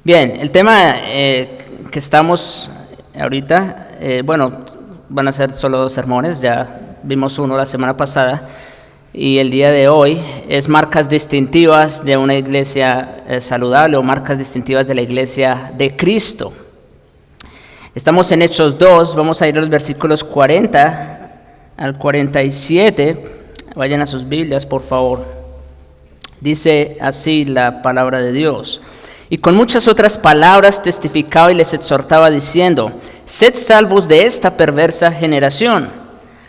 Bien, el tema que estamos ahorita, van a ser solo 2 sermones, ya vimos uno la semana pasada, y el día de hoy es marcas distintivas de una iglesia saludable o marcas distintivas de la iglesia de Cristo. Estamos en Hechos 2, vamos a ir a los versículos 40 al 47, vayan a sus Biblias por favor. Dice así la palabra de Dios. Y con muchas otras palabras testificaba y les exhortaba diciendo: sed salvos de esta perversa generación.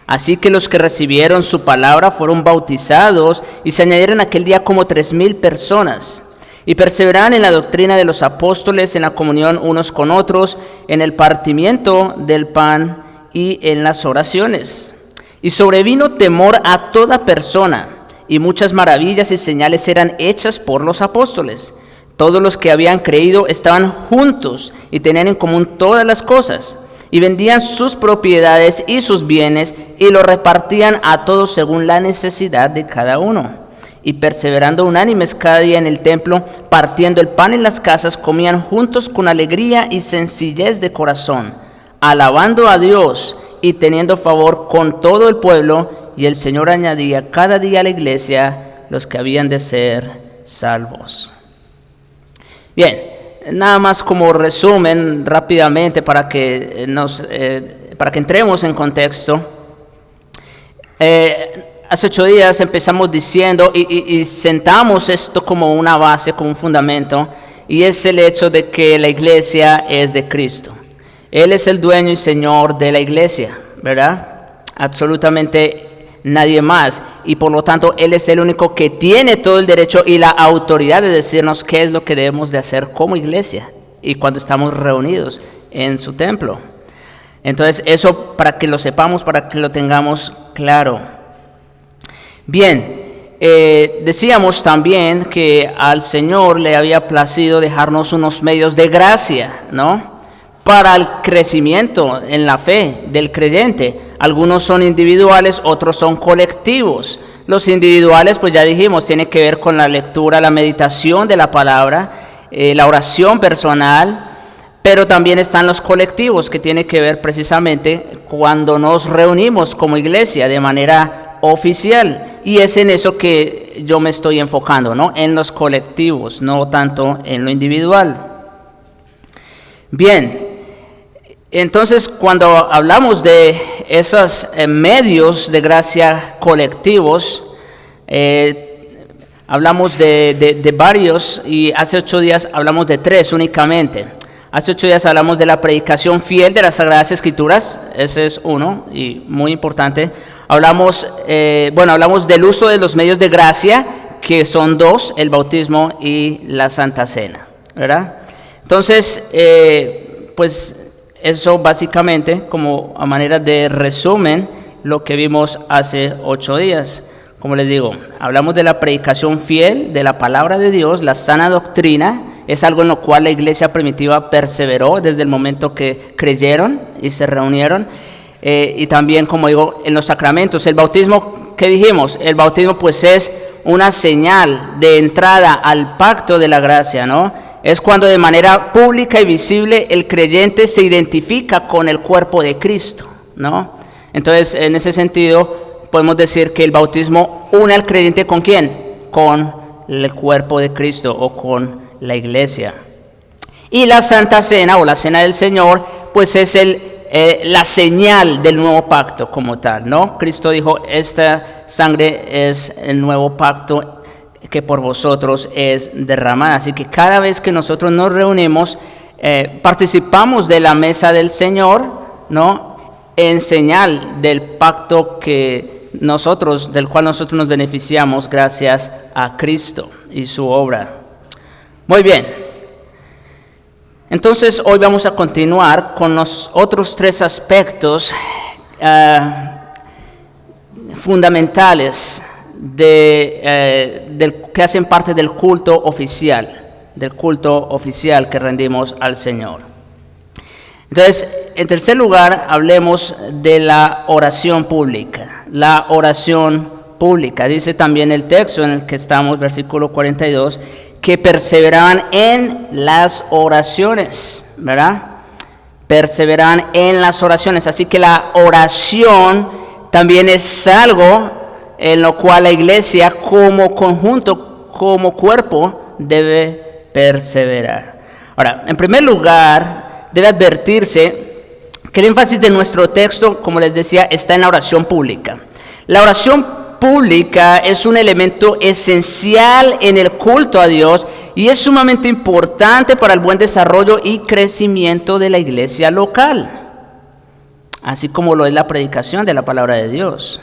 Así que los que recibieron su palabra fueron bautizados y se añadieron aquel día como 3,000 personas. Y perseveraban en la doctrina de los apóstoles, en la comunión unos con otros, en el partimiento del pan y en las oraciones. Y sobrevino temor a toda persona, y muchas maravillas y señales eran hechas por los apóstoles. Todos los que habían creído estaban juntos y tenían en común todas las cosas, y vendían sus propiedades y sus bienes y lo repartían a todos según la necesidad de cada uno. Y perseverando unánimes cada día en el templo, partiendo el pan en las casas, comían juntos con alegría y sencillez de corazón, alabando a Dios y teniendo favor con todo el pueblo, y el Señor añadía cada día a la iglesia los que habían de ser salvos. Bien, nada más como resumen rápidamente para que entremos en contexto. Hace 8 días empezamos diciendo y sentamos esto como una base, como un fundamento, y es el hecho de que la iglesia es de Cristo. Él es el dueño y señor de la iglesia, ¿verdad? Absolutamente nadie más, y por lo tanto Él es el único que tiene todo el derecho y la autoridad de decirnos qué es lo que debemos de hacer como iglesia y cuando estamos reunidos en su templo. Entonces eso para que lo sepamos, para que lo tengamos claro. Bien, decíamos también que al Señor le había placido dejarnos unos medios de gracia, ¿no?, para el crecimiento en la fe del creyente. Algunos son individuales, otros son colectivos. Los individuales, pues ya dijimos, tiene que ver con la lectura, la meditación de la palabra, la oración personal, pero también están los colectivos, que tiene que ver precisamente cuando nos reunimos como iglesia de manera oficial. Y es en eso que yo me estoy enfocando, ¿no?, en los colectivos, no tanto en lo individual. Bien. Entonces, cuando hablamos de esos medios de gracia colectivos, hablamos de varios, y hace 8 días hablamos de 3 únicamente. Hace 8 días hablamos de la predicación fiel de las Sagradas Escrituras, ese es uno y muy importante. Hablamos del uso de los medios de gracia, que son 2, el bautismo y la Santa Cena, ¿verdad? Entonces, eso básicamente, como a manera de resumen, lo que vimos hace 8 días. Como les digo, hablamos de la predicación fiel de la palabra de Dios, la sana doctrina, es algo en lo cual la iglesia primitiva perseveró desde el momento que creyeron y se reunieron. Y también, como digo, en los sacramentos. El bautismo, ¿qué dijimos? El bautismo pues es una señal de entrada al pacto de la gracia, ¿no? Es cuando de manera pública y visible el creyente se identifica con el cuerpo de Cristo, ¿no? Entonces, en ese sentido, podemos decir que el bautismo une al creyente ¿con quién? Con el cuerpo de Cristo o con la iglesia. Y la Santa Cena o la Cena del Señor, pues es la señal del nuevo pacto como tal, ¿no? Cristo dijo: esta sangre es el nuevo pacto que por vosotros es derramada. Así que cada vez que nosotros nos reunimos, participamos de la mesa del Señor, ¿no?, en señal del pacto del cual nosotros nos beneficiamos gracias a Cristo y su obra. Muy bien. Entonces hoy vamos a continuar con los otros 3 aspectos fundamentales que hacen parte del culto oficial que rendimos al Señor. Entonces, en tercer lugar, hablemos de la oración pública. La oración pública, dice también el texto en el que estamos, versículo 42, que perseveraban en las oraciones, ¿verdad? Perseveraban en las oraciones. Así que la oración también es algo en lo cual la iglesia como conjunto, como cuerpo, debe perseverar. Ahora, en primer lugar, debe advertirse que el énfasis de nuestro texto, como les decía, está en la oración pública. La oración pública es un elemento esencial en el culto a Dios y es sumamente importante para el buen desarrollo y crecimiento de la iglesia local, así como lo es la predicación de la palabra de Dios.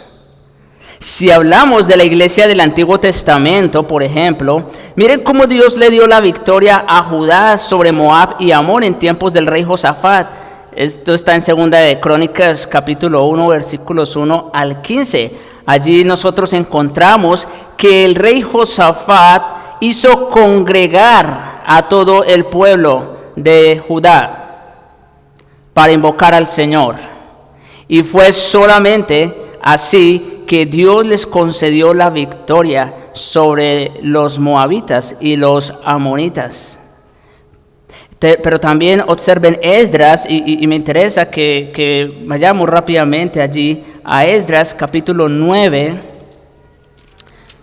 Si hablamos de la iglesia del Antiguo Testamento, por ejemplo, miren cómo Dios le dio la victoria a Judá sobre Moab y Amón en tiempos del rey Josafat. Esto está en 2 de Crónicas, capítulo 1, versículos 1 al 15. Allí nosotros encontramos que el rey Josafat hizo congregar a todo el pueblo de Judá para invocar al Señor. Y fue solamente así que Dios les concedió la victoria sobre los moabitas y los amonitas. Pero también observen Esdras, y me interesa que vayamos rápidamente allí a Esdras capítulo 9,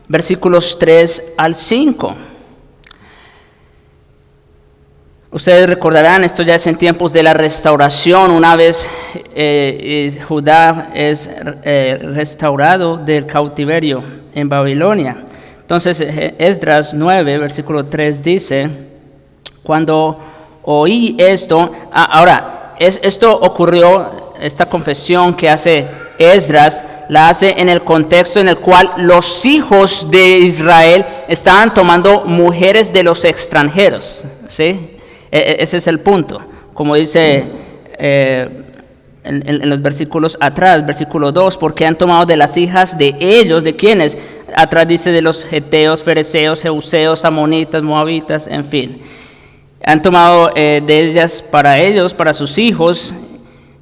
versículos 3 al 5. Ustedes recordarán, esto ya es en tiempos de la restauración, una vez Judá es restaurado del cautiverio en Babilonia. Entonces Esdras 9, versículo 3 dice, cuando oí esto, esto ocurrió, esta confesión que hace Esdras, la hace en el contexto en el cual los hijos de Israel estaban tomando mujeres de los extranjeros, ¿sí? Ese es el punto, como dice en los versículos atrás, versículo 2, porque han tomado de las hijas de ellos, ¿de quiénes? Atrás dice de los heteos, fereceos, jebuseos, amonitas, moabitas, en fin. Han tomado de ellas para ellos, para sus hijos,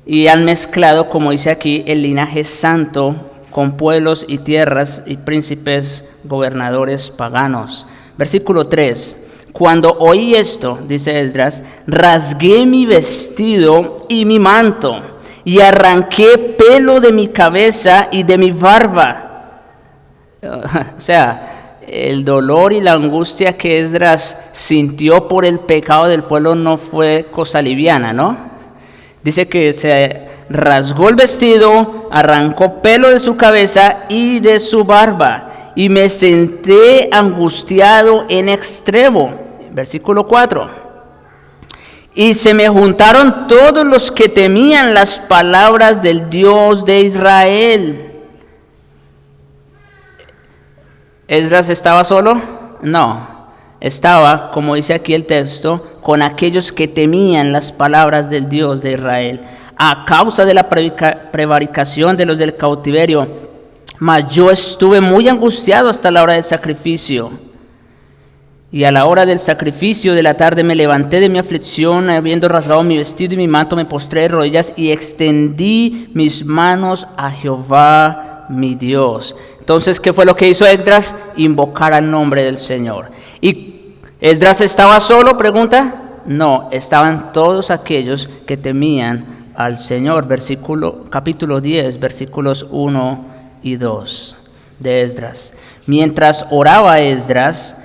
y han mezclado, como dice aquí, el linaje santo con pueblos y tierras y príncipes, gobernadores paganos. Versículo 3. Cuando oí esto, dice Esdras, rasgué mi vestido y mi manto, y arranqué pelo de mi cabeza y de mi barba. O sea, el dolor y la angustia que Esdras sintió por el pecado del pueblo no fue cosa liviana, ¿no? Dice que se rasgó el vestido, arrancó pelo de su cabeza y de su barba, y me senté angustiado en extremo. Versículo 4. Y se me juntaron todos los que temían las palabras del Dios de Israel. ¿Esdras estaba solo? No. Estaba, como dice aquí el texto, con aquellos que temían las palabras del Dios de Israel, a causa de la prevaricación de los del cautiverio. Mas yo estuve muy angustiado hasta la hora del sacrificio. Y a la hora del sacrificio de la tarde me levanté de mi aflicción, habiendo rasgado mi vestido y mi manto, me postré de rodillas y extendí mis manos a Jehová mi Dios. Entonces, ¿qué fue lo que hizo Esdras? Invocar al nombre del Señor. ¿Y Esdras estaba solo? Pregunta. No, estaban todos aquellos que temían al Señor. Capítulo 10, versículos 1 y 2 de Esdras. Mientras oraba Esdras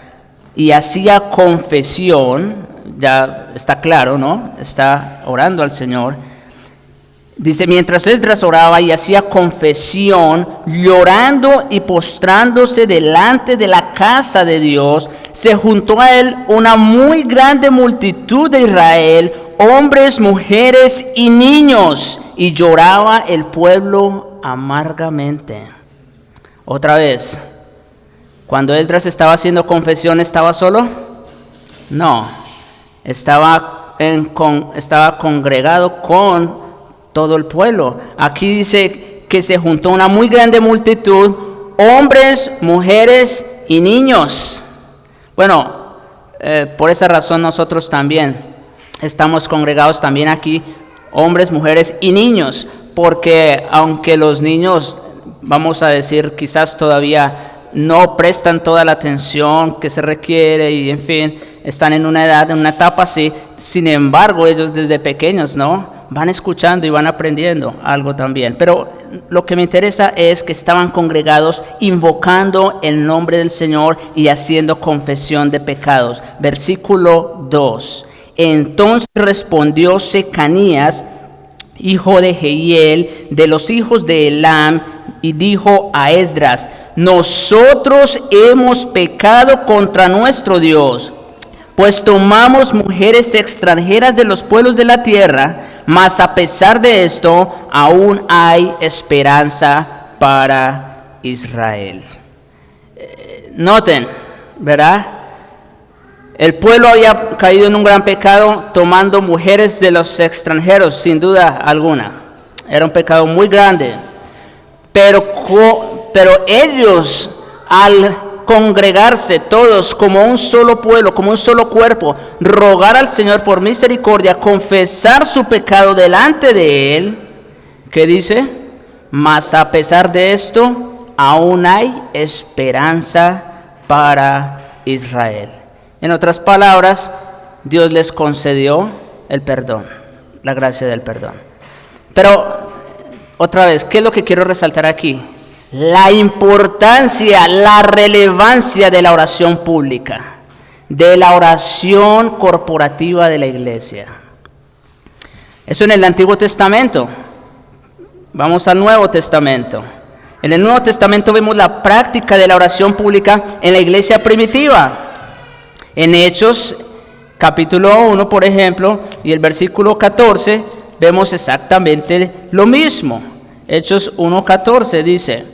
y hacía confesión, ya está claro, ¿no? Está orando al Señor. Dice, mientras Esdras oraba y hacía confesión, llorando y postrándose delante de la casa de Dios, se juntó a él una muy grande multitud de Israel, hombres, mujeres y niños, y lloraba el pueblo amargamente. Otra vez, cuando Esdras estaba haciendo confesión, ¿estaba solo? No, estaba congregado con todo el pueblo. Aquí dice que se juntó una muy grande multitud, hombres, mujeres y niños. Bueno, por esa razón nosotros también estamos congregados también aquí, hombres, mujeres y niños, porque aunque los niños, vamos a decir, quizás todavía no prestan toda la atención que se requiere y en fin, están en una edad, en una etapa así. Sin embargo, ellos desde pequeños, ¿no?, van escuchando y van aprendiendo algo también. Pero lo que me interesa es que estaban congregados invocando el nombre del Señor y haciendo confesión de pecados. Versículo 2. Entonces respondió Secanías, hijo de Jehiel, de los hijos de Elam, y dijo a Esdras: nosotros hemos pecado contra nuestro Dios, pues tomamos mujeres extranjeras de los pueblos de la tierra, mas a pesar de esto, aún hay esperanza para Israel. Noten, ¿verdad? El pueblo había caído en un gran pecado tomando mujeres de los extranjeros, sin duda alguna. Era un pecado muy grande. Pero ellos, al congregarse todos como un solo pueblo, como un solo cuerpo, rogar al Señor por misericordia, confesar su pecado delante de Él, ¿qué dice? Mas a pesar de esto, aún hay esperanza para Israel. En otras palabras, Dios les concedió el perdón, la gracia del perdón. Pero, otra vez, ¿qué es lo que quiero resaltar aquí? La importancia, la relevancia de la oración pública, de la oración corporativa de la iglesia. Eso en el Antiguo Testamento. Vamos al Nuevo Testamento. En el Nuevo Testamento vemos la práctica de la oración pública en la iglesia primitiva. En Hechos, capítulo 1, por ejemplo, y el versículo 14, vemos exactamente lo mismo. Hechos 1:14 dice: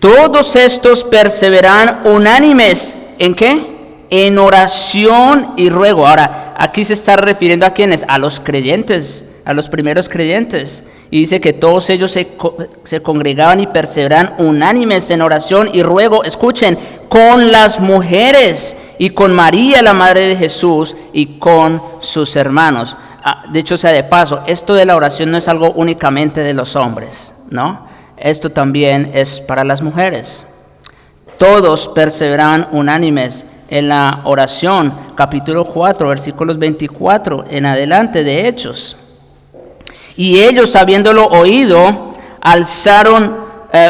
todos estos perseveran unánimes, ¿en qué? En oración y ruego. Ahora, aquí se está refiriendo a ¿quiénes? A los creyentes, a los primeros creyentes. Y dice que todos ellos se congregaban y perseveraban unánimes en oración y ruego. Escuchen, con las mujeres y con María, la madre de Jesús, y con sus hermanos. Dicho sea de paso, esto de la oración no es algo únicamente de los hombres, ¿no? Esto también es para las mujeres. Todos perseveraban unánimes en la oración. Capítulo 4, versículos 24 en adelante de Hechos. Y ellos, habiéndolo oído, alzaron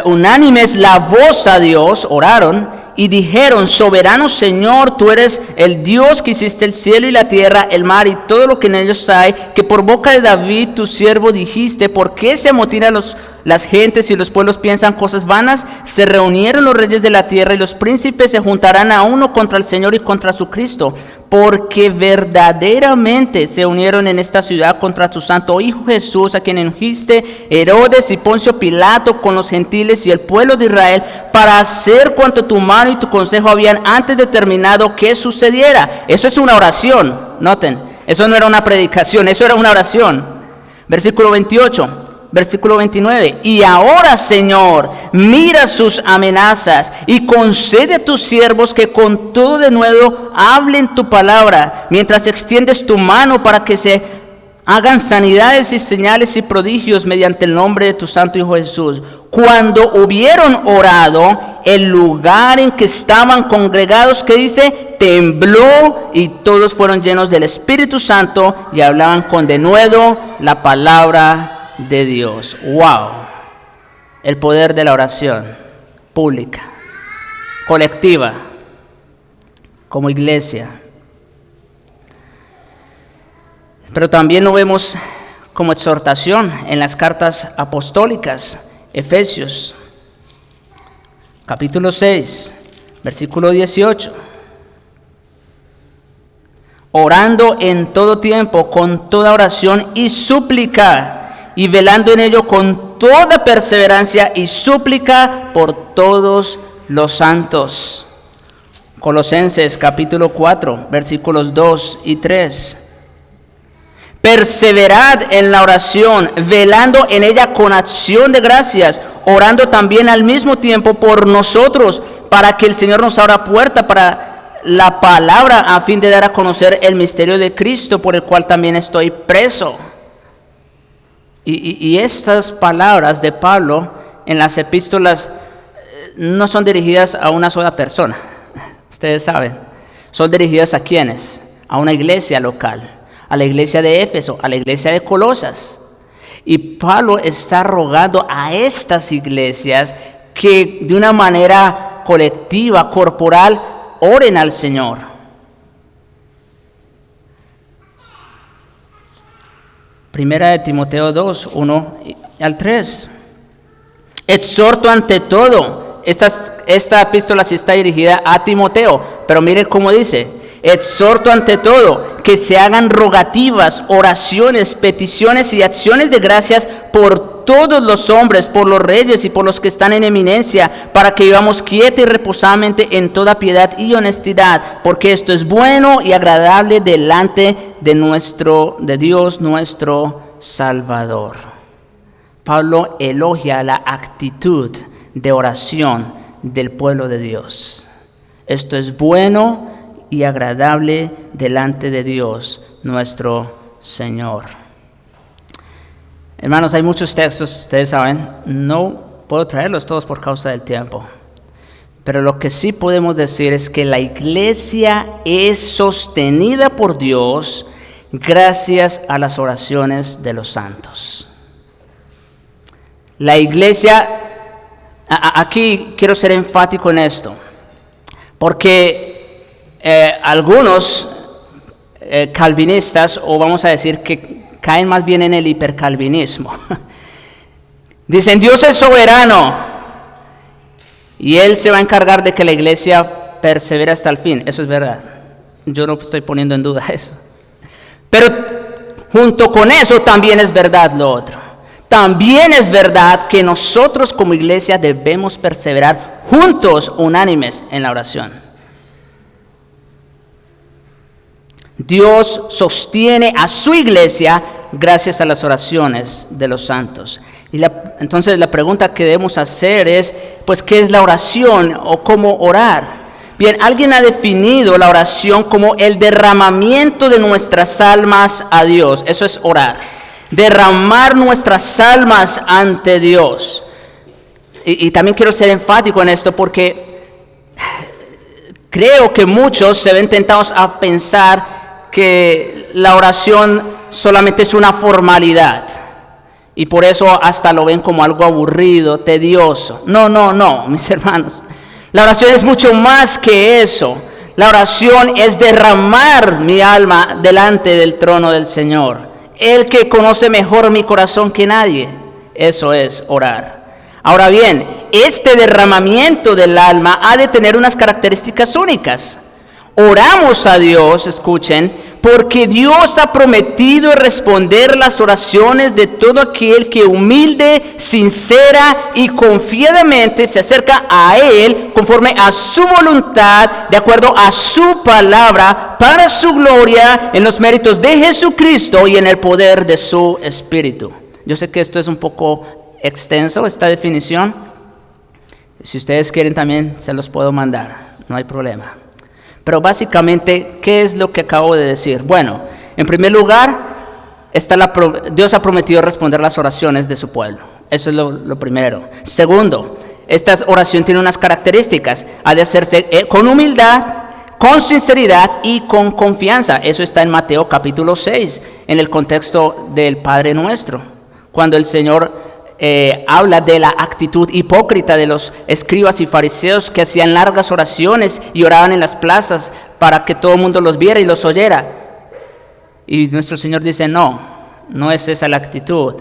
unánimes la voz a Dios, oraron y dijeron: soberano Señor, tú eres el Dios que hiciste el cielo y la tierra, el mar y todo lo que en ellos hay, que por boca de David tu siervo dijiste: ¿por qué se amotinan las gentes y los pueblos piensan cosas vanas? Se reunieron los reyes de la tierra y los príncipes se juntarán a uno contra el Señor y contra su Cristo, porque verdaderamente se unieron en esta ciudad contra tu santo Hijo Jesús, a quien ungiste Herodes y Poncio Pilato con los gentiles y el pueblo de Israel, para hacer cuanto tu mano y tu consejo habían antes determinado que sucediera. Eso es una oración, noten, eso no era una predicación, eso era una oración. Versículo 28. Versículo 29, y ahora, Señor, mira sus amenazas y concede a tus siervos que con todo de nuevo hablen tu palabra, mientras extiendes tu mano para que se hagan sanidades y señales y prodigios mediante el nombre de tu santo Hijo Jesús. Cuando hubieron orado, el lugar en que estaban congregados, que dice, tembló, y todos fueron llenos del Espíritu Santo y hablaban con denuedo la palabra de Dios. Wow, el poder de la oración pública, colectiva, como iglesia. Pero también lo vemos como exhortación en las cartas apostólicas. Efesios, capítulo 6, versículo 18. Orando en todo tiempo, con toda oración y súplica, y velando en ello con toda perseverancia y súplica por todos los santos. Colosenses capítulo 4, versículos 2 y 3. Perseverad en la oración, velando en ella con acción de gracias, orando también al mismo tiempo por nosotros, para que el Señor nos abra puerta para la palabra, a fin de dar a conocer el misterio de Cristo, por el cual también estoy preso. Y estas palabras de Pablo en las epístolas no son dirigidas a una sola persona. Ustedes saben. Son dirigidas a ¿quiénes? A una iglesia local, a la iglesia de Éfeso, a la iglesia de Colosas. Y Pablo está rogando a estas iglesias que de una manera colectiva, corporal, oren al Señor. Primera de Timoteo 2, 1 al 3. Exhorto ante todo. Esta epístola sí está dirigida a Timoteo, pero mire cómo dice: exhorto ante todo que se hagan rogativas, oraciones, peticiones y acciones de gracias por todos los hombres, por los reyes y por los que están en eminencia, para que vivamos quieta y reposadamente en toda piedad y honestidad, porque esto es bueno y agradable delante de Dios nuestro Salvador. Pablo elogia la actitud de oración del pueblo de Dios. Esto es bueno y agradable delante de Dios nuestro Señor. Hermanos, hay muchos textos, ustedes saben, no puedo traerlos todos por causa del tiempo, pero lo que sí podemos decir es que la iglesia es sostenida por Dios gracias a las oraciones de los santos. La iglesia, aquí quiero ser enfático en esto, porque algunos calvinistas, o vamos a decir que caen más bien en el hipercalvinismo, dicen: Dios es soberano y Él se va a encargar de que la iglesia persevere hasta el fin. Eso es verdad, yo no estoy poniendo en duda eso, pero junto con eso también es verdad lo otro. También es verdad que nosotros como iglesia debemos perseverar juntos, unánimes en la oración. Dios sostiene a su iglesia gracias a las oraciones de los santos. Entonces la pregunta que debemos hacer es, pues, ¿qué es la oración o cómo orar? Bien, alguien ha definido la oración como el derramamiento de nuestras almas a Dios. Eso es orar. Derramar nuestras almas ante Dios. Y también quiero ser enfático en esto porque creo que muchos se ven tentados a pensar que la oración solamente es una formalidad y por eso hasta lo ven como algo aburrido, tedioso. No, mis hermanos. La oración es mucho más que eso. La oración es derramar mi alma delante del trono del Señor. El que conoce mejor mi corazón que nadie. Eso es orar. Ahora bien, este derramamiento del alma ha de tener unas características únicas. Oramos a Dios, escuchen, porque Dios ha prometido responder las oraciones de todo aquel que humilde, sincera y confiadamente se acerca a Él conforme a su voluntad, de acuerdo a su palabra, para su gloria, en los méritos de Jesucristo y en el poder de su Espíritu. Yo sé que esto es un poco extenso, esta definición. Si ustedes quieren también se los puedo mandar, no hay problema. Pero básicamente, ¿qué es lo que acabo de decir? Bueno, en primer lugar, Dios ha prometido responder las oraciones de su pueblo. Eso es lo primero. Segundo, esta oración tiene unas características. Ha de hacerse con humildad, con sinceridad y con confianza. Eso está en Mateo capítulo 6, en el contexto del Padre Nuestro. Cuando el Señor habla de la actitud hipócrita de los escribas y fariseos que hacían largas oraciones y oraban en las plazas para que todo el mundo los viera y los oyera. Y nuestro Señor dice: no es esa la actitud.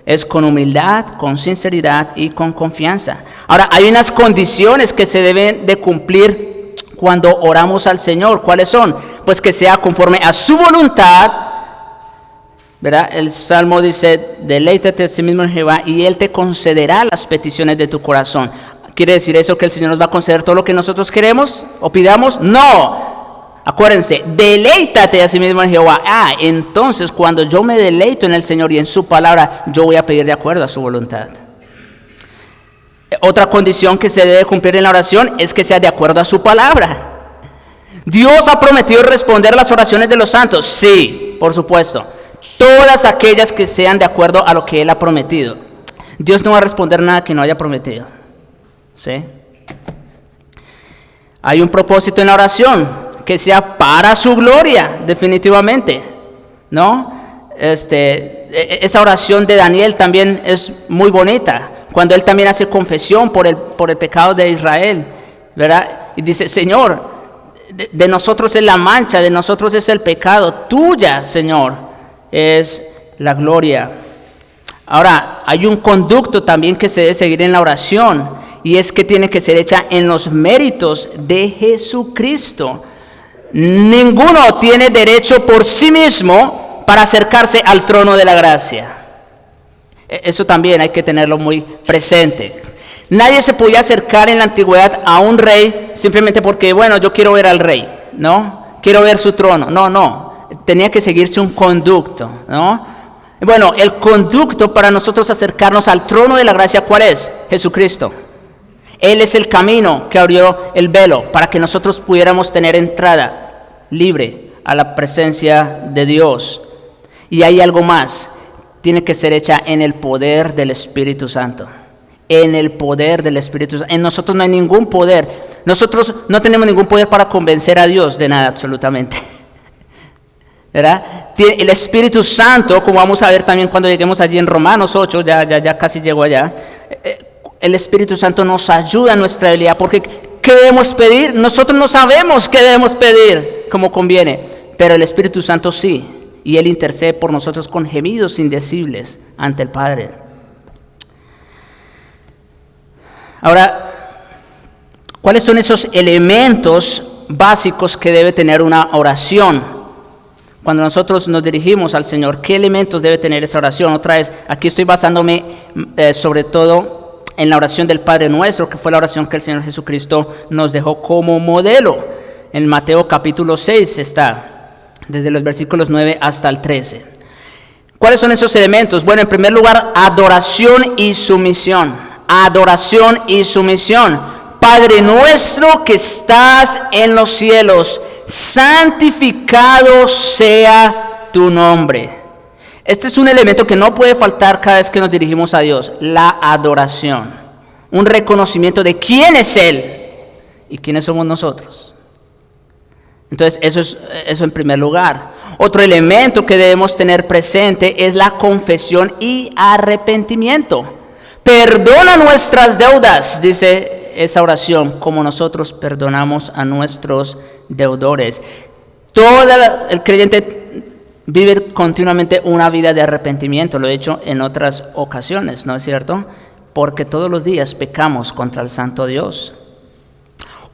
Es con humildad, con sinceridad y con confianza. Ahora, hay unas condiciones que se deben de cumplir cuando oramos al Señor. ¿Cuáles son? Pues que sea conforme a su voluntad, ¿verdad? El Salmo dice: deleítate a sí mismo en Jehová y Él te concederá las peticiones de tu corazón. ¿Quiere decir eso que el Señor nos va a conceder todo lo que nosotros queremos o pidamos? No. Acuérdense, deleítate a sí mismo en Jehová. Entonces cuando yo me deleito en el Señor y en su palabra, yo voy a pedir de acuerdo a su voluntad. Otra condición que se debe cumplir en la oración es que sea de acuerdo a su palabra. ¿Dios ha prometido responder las oraciones de los santos? Sí, por supuesto. Todas aquellas que sean de acuerdo a lo que Él ha prometido. Dios no va a responder nada que no haya prometido. ¿Sí? Hay un propósito en la oración, que sea para su gloria, definitivamente, ¿no? Esa oración de Daniel también es muy bonita, cuando él también hace confesión por el pecado de Israel, ¿verdad? Y dice, Señor, de nosotros es la mancha, de nosotros es el pecado, tuya, Señor, es la gloria. Ahora, hay un conducto también que se debe seguir en la oración, y es que tiene que ser hecha en los méritos de Jesucristo. Ninguno tiene derecho por sí mismo para acercarse al trono de la gracia. Eso también hay que tenerlo muy presente. Nadie se podía acercar en la antigüedad a un rey simplemente porque, bueno, yo quiero ver al rey, ¿no? Quiero ver su trono. No. Tenía que seguirse un conducto, ¿no? Bueno, el conducto para nosotros acercarnos al trono de la gracia, ¿cuál es? Jesucristo. Él es el camino que abrió el velo para que nosotros pudiéramos tener entrada libre a la presencia de Dios. Y hay algo más, tiene que ser hecha en el poder del Espíritu Santo. En el poder del Espíritu Santo. En nosotros no hay ningún poder. Nosotros no tenemos ningún poder para convencer a Dios de nada, absolutamente. ¿Verdad? El Espíritu Santo, como vamos a ver también cuando lleguemos allí en Romanos 8, ya casi llego allá. El Espíritu Santo nos ayuda en nuestra debilidad, porque ¿qué debemos pedir? Nosotros no sabemos qué debemos pedir como conviene, pero el Espíritu Santo sí, y Él intercede por nosotros con gemidos indecibles ante el Padre. Ahora, ¿cuáles son esos elementos básicos que debe tener una oración? Cuando nosotros nos dirigimos al Señor, ¿qué elementos debe tener esa oración? Otra vez, aquí estoy basándome sobre todo en la oración del Padre Nuestro, que fue la oración que el Señor Jesucristo nos dejó como modelo. En Mateo capítulo 6 está, desde los versículos 9 hasta el 13. ¿Cuáles son esos elementos? Bueno, en primer lugar, adoración y sumisión. Adoración y sumisión. Padre nuestro que estás en los cielos, santificado sea tu nombre. Este es un elemento que no puede faltar cada vez que nos dirigimos a Dios, la adoración. Un reconocimiento de quién es Él y quiénes somos nosotros. Entonces, eso en primer lugar. Otro elemento que debemos tener presente es la confesión y arrepentimiento. Perdona nuestras deudas, dice esa oración, como nosotros perdonamos a nuestros deudores. Todo el creyente vive continuamente una vida de arrepentimiento, lo he dicho en otras ocasiones, ¿no es cierto? Porque todos los días pecamos contra el santo Dios.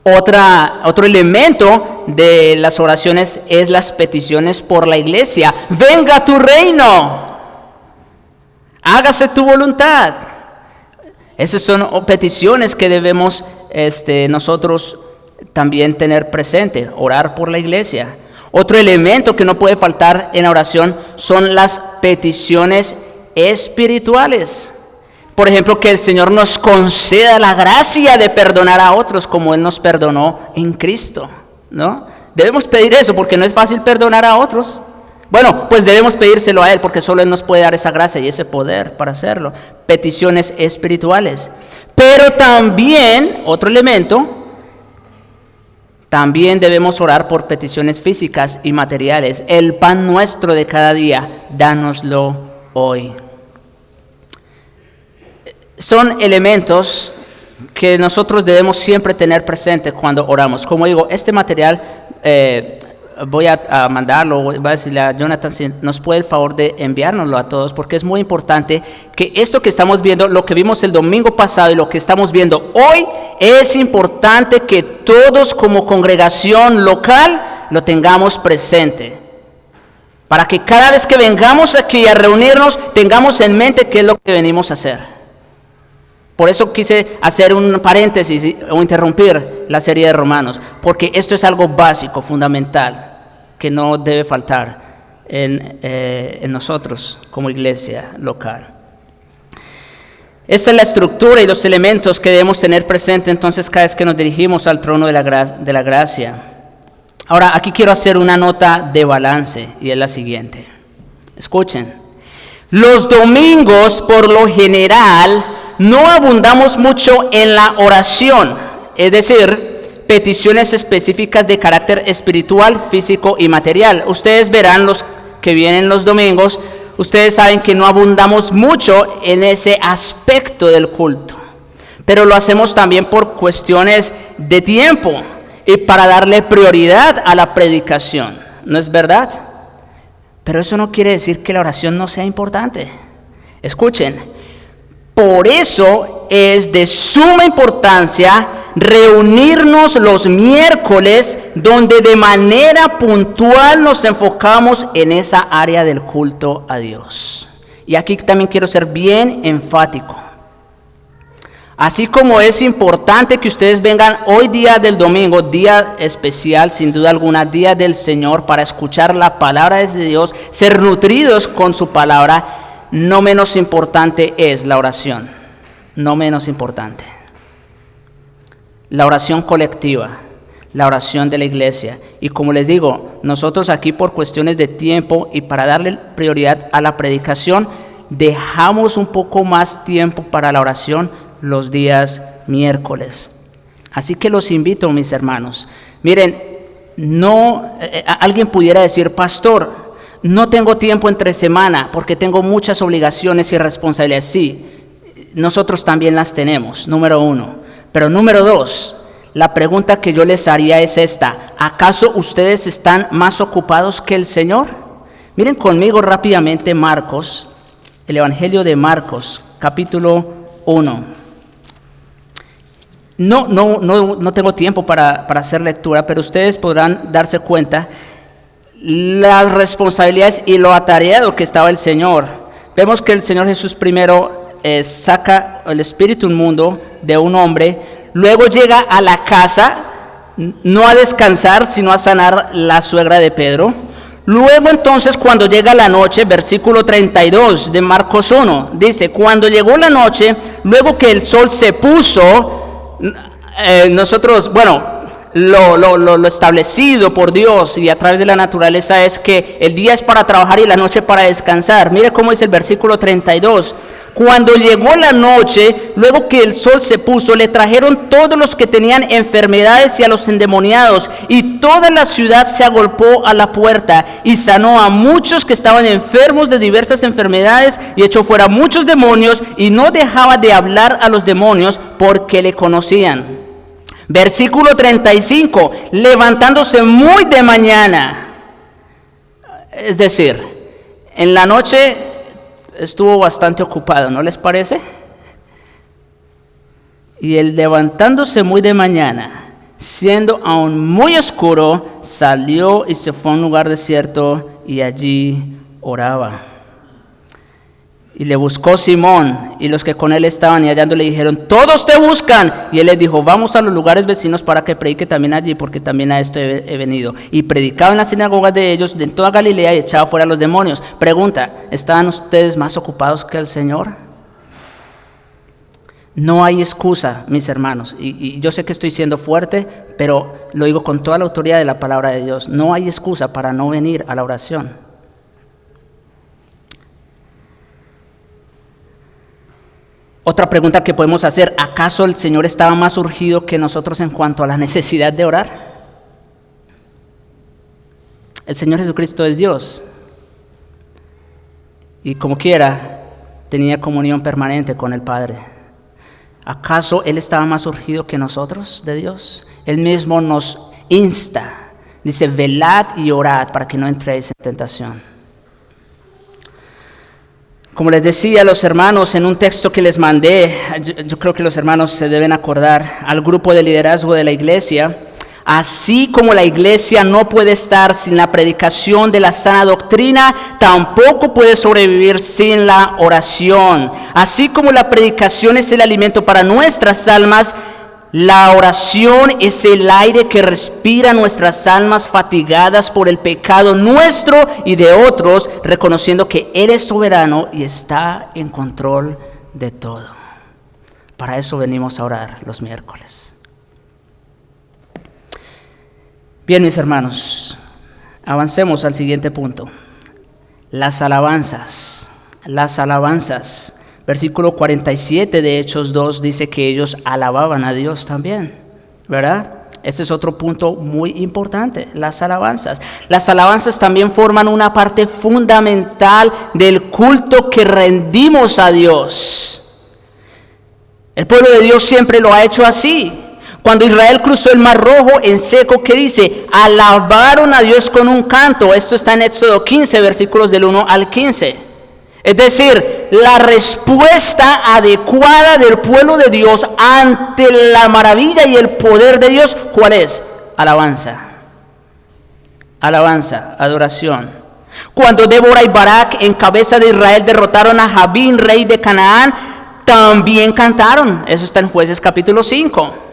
Otro elemento de las oraciones es las peticiones por la iglesia. Venga tu reino, hágase tu voluntad. Esas son peticiones que debemos nosotros también tener presente, orar por la iglesia. Otro elemento que no puede faltar en la oración son las peticiones espirituales. Por ejemplo, que el Señor nos conceda la gracia de perdonar a otros como Él nos perdonó en Cristo, ¿no? Debemos pedir eso porque no es fácil perdonar a otros. Bueno, pues debemos pedírselo a Él porque solo Él nos puede dar esa gracia y ese poder para hacerlo. Peticiones espirituales. Pero también, otro elemento, también debemos orar por peticiones físicas y materiales. El pan nuestro de cada día, dánoslo hoy. Son elementos que nosotros debemos siempre tener presente cuando oramos. Como digo, este material voy a mandarlo, voy a decirle a Jonathan si nos puede el favor de enviárnoslo a todos, porque es muy importante que esto que estamos viendo, lo que vimos el domingo pasado y lo que estamos viendo hoy, es importante que todos como congregación local lo tengamos presente, para que cada vez que vengamos aquí a reunirnos tengamos en mente qué es lo que venimos a hacer. Por eso quise hacer un paréntesis o interrumpir la serie de Romanos, porque esto es algo básico, fundamental, que no debe faltar en nosotros como iglesia local. Esta es la estructura y los elementos que debemos tener presente entonces cada vez que nos dirigimos al trono de la gracia. Ahora, aquí quiero hacer una nota de balance y es la siguiente. Escuchen. Los domingos, por lo general, no abundamos mucho en la oración, es decir, peticiones específicas de carácter espiritual, físico y material. Ustedes verán, los que vienen los domingos, ustedes saben que no abundamos mucho en ese aspecto del culto, pero lo hacemos también por cuestiones de tiempo y para darle prioridad a la predicación, ¿no es verdad? Pero eso no quiere decir que la oración no sea importante. Escuchen, por eso es de suma importancia reunirnos los miércoles, donde de manera puntual nos enfocamos en esa área del culto a Dios. Y aquí también quiero ser bien enfático. Así como es importante que ustedes vengan hoy día del domingo, día especial, sin duda alguna, día del Señor, para escuchar la palabra de Dios, ser nutridos con su palabra, no menos importante es la oración, no menos importante. La oración colectiva, la oración de la iglesia. Y como les digo, nosotros aquí por cuestiones de tiempo y para darle prioridad a la predicación, dejamos un poco más tiempo para la oración los días miércoles. Así que los invito, mis hermanos. Miren, alguien pudiera decir, pastor, no tengo tiempo entre semana porque tengo muchas obligaciones y responsabilidades. Sí, nosotros también las tenemos, número uno. Pero número dos, la pregunta que yo les haría es esta: ¿acaso ustedes están más ocupados que el Señor? Miren conmigo rápidamente Marcos, el Evangelio de Marcos, capítulo 1. No tengo tiempo para hacer lectura, pero ustedes podrán darse cuenta las responsabilidades y lo atareado que estaba el Señor. Vemos que el Señor Jesús primero saca el espíritu inmundo de un hombre, luego llega a la casa, no a descansar, sino a sanar la suegra de Pedro. Luego entonces cuando llega la noche, versículo 32 de Marcos 1, dice, cuando llegó la noche, luego que el sol se puso, nosotros, lo establecido por Dios y a través de la naturaleza es que el día es para trabajar y la noche para descansar. Mire cómo dice el versículo 32. Cuando llegó la noche, luego que el sol se puso, le trajeron todos los que tenían enfermedades y a los endemoniados, y toda la ciudad se agolpó a la puerta, y sanó a muchos que estaban enfermos de diversas enfermedades, y echó fuera muchos demonios, y no dejaba de hablar a los demonios porque le conocían. Versículo 35, levantándose muy de mañana, es decir, en la noche estuvo bastante ocupado, ¿no les parece? Y él, levantándose muy de mañana, siendo aún muy oscuro, salió y se fue a un lugar desierto y allí oraba. Y le buscó Simón y los que con él estaban, y hallándole dijeron, todos te buscan. Y él les dijo, vamos a los lugares vecinos para que predique también allí, porque también a esto he venido. Y predicaba en las sinagogas de ellos de toda Galilea y echaba fuera a los demonios. Pregunta, ¿estaban ustedes más ocupados que el Señor? No hay excusa, mis hermanos, y yo sé que estoy siendo fuerte, pero lo digo con toda la autoridad de la palabra de Dios. No hay excusa para no venir a la oración. Otra pregunta que podemos hacer, ¿acaso el Señor estaba más urgido que nosotros en cuanto a la necesidad de orar? El Señor Jesucristo es Dios y como quiera tenía comunión permanente con el Padre. ¿Acaso Él estaba más urgido que nosotros de Dios? Él mismo nos insta, dice, velad y orad para que no entréis en tentación. Como les decía a los hermanos en un texto que les mandé, yo creo que los hermanos se deben acordar al grupo de liderazgo de la iglesia, así como la iglesia no puede estar sin la predicación de la sana doctrina, tampoco puede sobrevivir sin la oración. Así como la predicación es el alimento para nuestras almas, la oración es el aire que respira nuestras almas fatigadas por el pecado nuestro y de otros, reconociendo que Él es soberano y está en control de todo. Para eso venimos a orar los miércoles. Bien, mis hermanos, avancemos al siguiente punto. Las alabanzas. Versículo 47 de Hechos 2 dice que ellos alababan a Dios también, ¿verdad? Ese es otro punto muy importante, las alabanzas. Las alabanzas también forman una parte fundamental del culto que rendimos a Dios. El pueblo de Dios siempre lo ha hecho así. Cuando Israel cruzó el Mar Rojo en seco, ¿qué dice? Alabaron a Dios con un canto. Esto está en Éxodo 15, versículos del 1 al 15. Es decir, la respuesta adecuada del pueblo de Dios ante la maravilla y el poder de Dios, ¿cuál es? Alabanza. Alabanza, adoración. Cuando Débora y Barak en cabeza de Israel derrotaron a Jabín, rey de Canaán, también cantaron. Eso está en Jueces capítulo 5.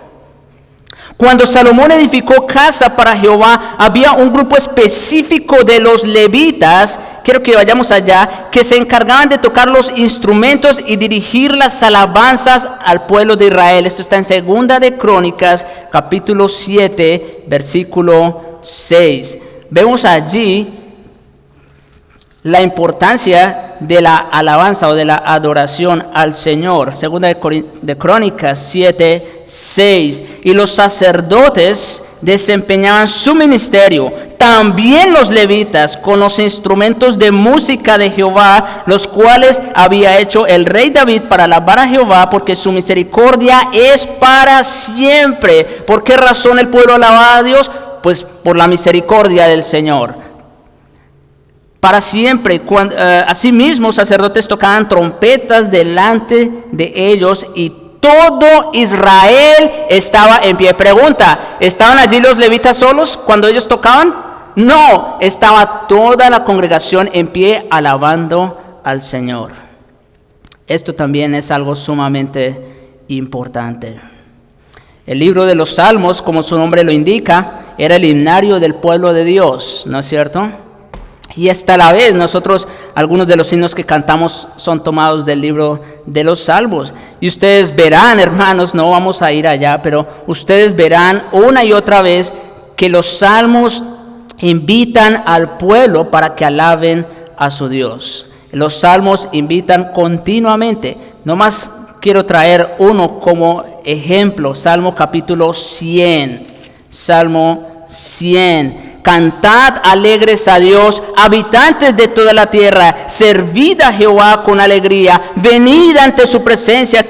Cuando Salomón edificó casa para Jehová, había un grupo específico de los levitas, quiero que vayamos allá, que se encargaban de tocar los instrumentos y dirigir las alabanzas al pueblo de Israel. Esto está en Segunda de Crónicas, capítulo 7, versículo 6. Vemos allí la importancia de la alabanza o de la adoración al Señor. Segunda de Crónicas 7, 6. Y los sacerdotes desempeñaban su ministerio, también los levitas, con los instrumentos de música de Jehová, los cuales había hecho el rey David para alabar a Jehová, porque su misericordia es para siempre. ¿Por qué razón el pueblo alababa a Dios? Pues por la misericordia del Señor. Para siempre. Asimismo, sacerdotes tocaban trompetas delante de ellos y todo Israel estaba en pie. Pregunta, ¿estaban allí los levitas solos cuando ellos tocaban? No, estaba toda la congregación en pie alabando al Señor. Esto también es algo sumamente importante. El libro de los Salmos, como su nombre lo indica, era el himnario del pueblo de Dios, ¿no es cierto? Y hasta la vez nosotros, algunos de los himnos que cantamos son tomados del libro de los Salmos. Y ustedes verán, hermanos, no vamos a ir allá, pero ustedes verán una y otra vez que los Salmos invitan al pueblo para que alaben a su Dios. Los Salmos invitan continuamente. Nomás quiero traer uno como ejemplo, Salmo capítulo 100. Salmo 100. Cantad alegres a Dios, habitantes de toda la tierra, servid a Jehová con alegría, venid ante su presencia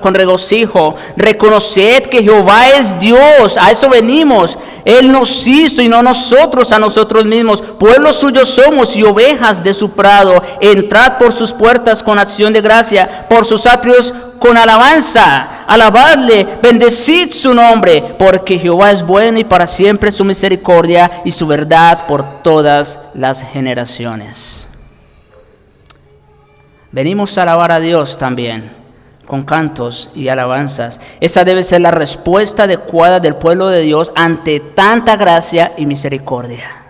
con regocijo, reconoced que Jehová es Dios, a eso venimos, Él nos hizo y no nosotros a nosotros mismos, pueblo suyo somos y ovejas de su prado, entrad por sus puertas con acción de gracia, por sus atrios con alabanza, alabadle, bendecid su nombre, porque Jehová es bueno y para siempre su misericordia y su verdad por todas las generaciones. Venimos a alabar a Dios también, con cantos y alabanzas. Esa debe ser la respuesta adecuada del pueblo de Dios ante tanta gracia y misericordia.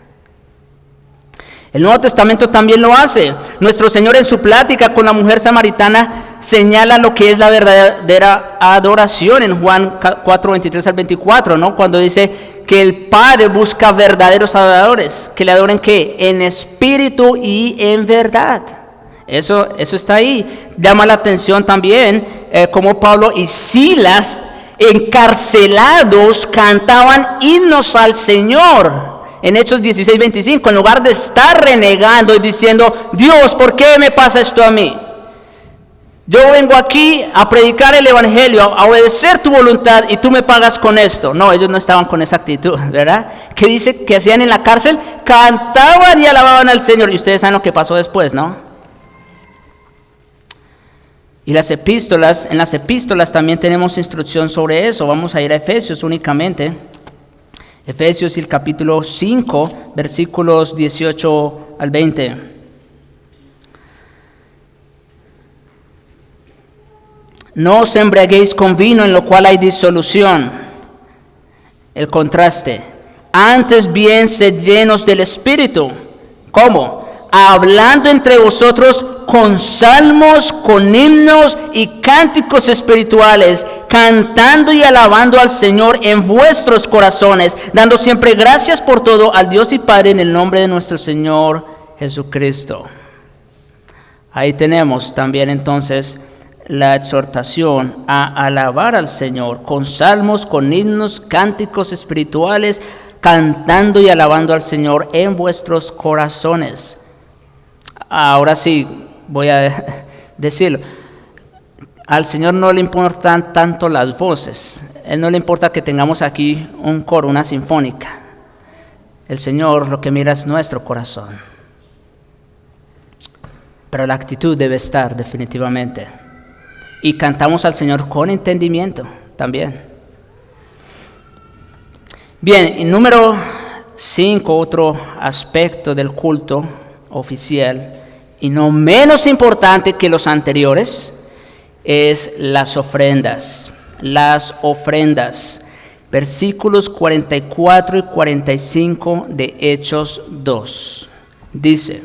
El Nuevo Testamento también lo hace. Nuestro Señor en su plática con la mujer samaritana señala lo que es la verdadera adoración en Juan 4, 23 al 24, ¿no? Cuando dice que el Padre busca verdaderos adoradores, que le adoren ¿qué? En espíritu y en verdad. Eso está ahí. Llama la atención también como Pablo y Silas, encarcelados, cantaban himnos al Señor. En Hechos 16, 25, en lugar de estar renegando y diciendo, Dios, ¿por qué me pasa esto a mí? Yo vengo aquí a predicar el evangelio, a obedecer tu voluntad y tú me pagas con esto. No, ellos no estaban con esa actitud, ¿verdad? ¿Qué dice que hacían en la cárcel? Cantaban y alababan al Señor. Y ustedes saben lo que pasó después, ¿no? Y en las epístolas también tenemos instrucción sobre eso. Vamos a ir a Efesios únicamente. Efesios, el capítulo 5, versículos 18 al 20. No os embriaguéis con vino, en lo cual hay disolución. El contraste. Antes bien, sed llenos del Espíritu. ¿Cómo? Hablando entre vosotros con salmos, con himnos y cánticos espirituales, cantando y alabando al Señor en vuestros corazones, dando siempre gracias por todo al Dios y Padre en el nombre de nuestro Señor Jesucristo. Ahí tenemos también entonces la exhortación a alabar al Señor con salmos, con himnos, cánticos espirituales, cantando y alabando al Señor en vuestros corazones. Ahora sí, voy a decirlo. Al Señor no le importan tanto las voces. Él no le importa que tengamos aquí un coro, una sinfónica. El Señor lo que mira es nuestro corazón. Pero la actitud debe estar definitivamente. Y cantamos al Señor con entendimiento también. Bien, y número 5, otro aspecto del culto oficial, y no menos importante que los anteriores, es las ofrendas. Las ofrendas. Versículos 44 y 45 de Hechos 2. Dice: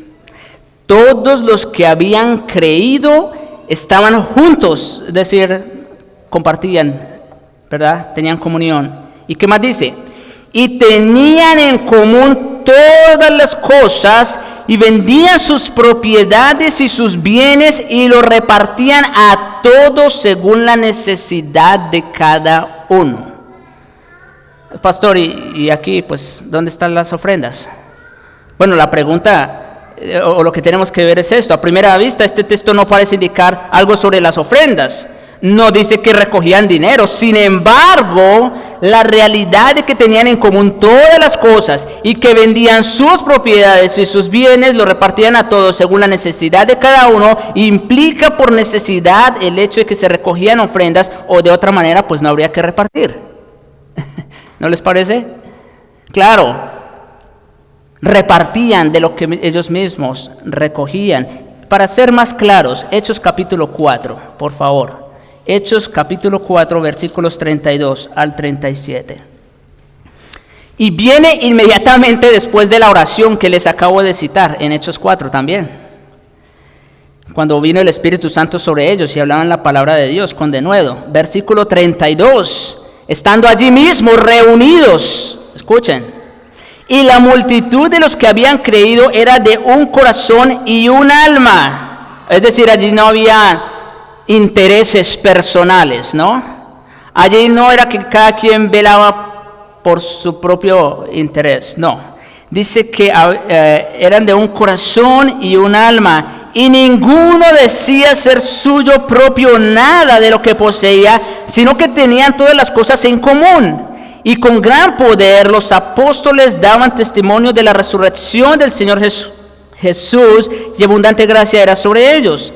todos los que habían creído estaban juntos, es decir, compartían, ¿verdad? Tenían comunión. ¿Y qué más dice? Y tenían en común todas las cosas y vendían sus propiedades y sus bienes y los repartían a todos según la necesidad de cada uno. Pastor, y aquí, pues, ¿dónde están las ofrendas? Bueno, la pregunta o lo que tenemos que ver es esto. A primera vista, este texto no parece indicar algo sobre las ofrendas. No dice que recogían dinero. Sin embargo, la realidad de que tenían en común todas las cosas y que vendían sus propiedades y sus bienes, lo repartían a todos según la necesidad de cada uno, implica por necesidad el hecho de que se recogían ofrendas, o de otra manera, pues no habría que repartir. ¿No les parece? Claro. Repartían de lo que ellos mismos recogían. Para ser más claros, Hechos capítulo 4, por favor. Hechos capítulo 4, versículos 32 al 37. Y viene inmediatamente después de la oración que les acabo de citar, en Hechos 4 también. Cuando vino el Espíritu Santo sobre ellos y hablaban la palabra de Dios con denuedo. Versículo 32, estando allí mismo reunidos, escuchen. Y la multitud de los que habían creído era de un corazón y un alma. Es decir, allí no había intereses personales, ¿no? Allí no era que cada quien velaba por su propio interés, no. Dice que eran de un corazón y un alma. Y ninguno decía ser suyo propio nada de lo que poseía, sino que tenían todas las cosas en común. Y con gran poder los apóstoles daban testimonio de la resurrección del Señor Jesús, y abundante gracia era sobre ellos.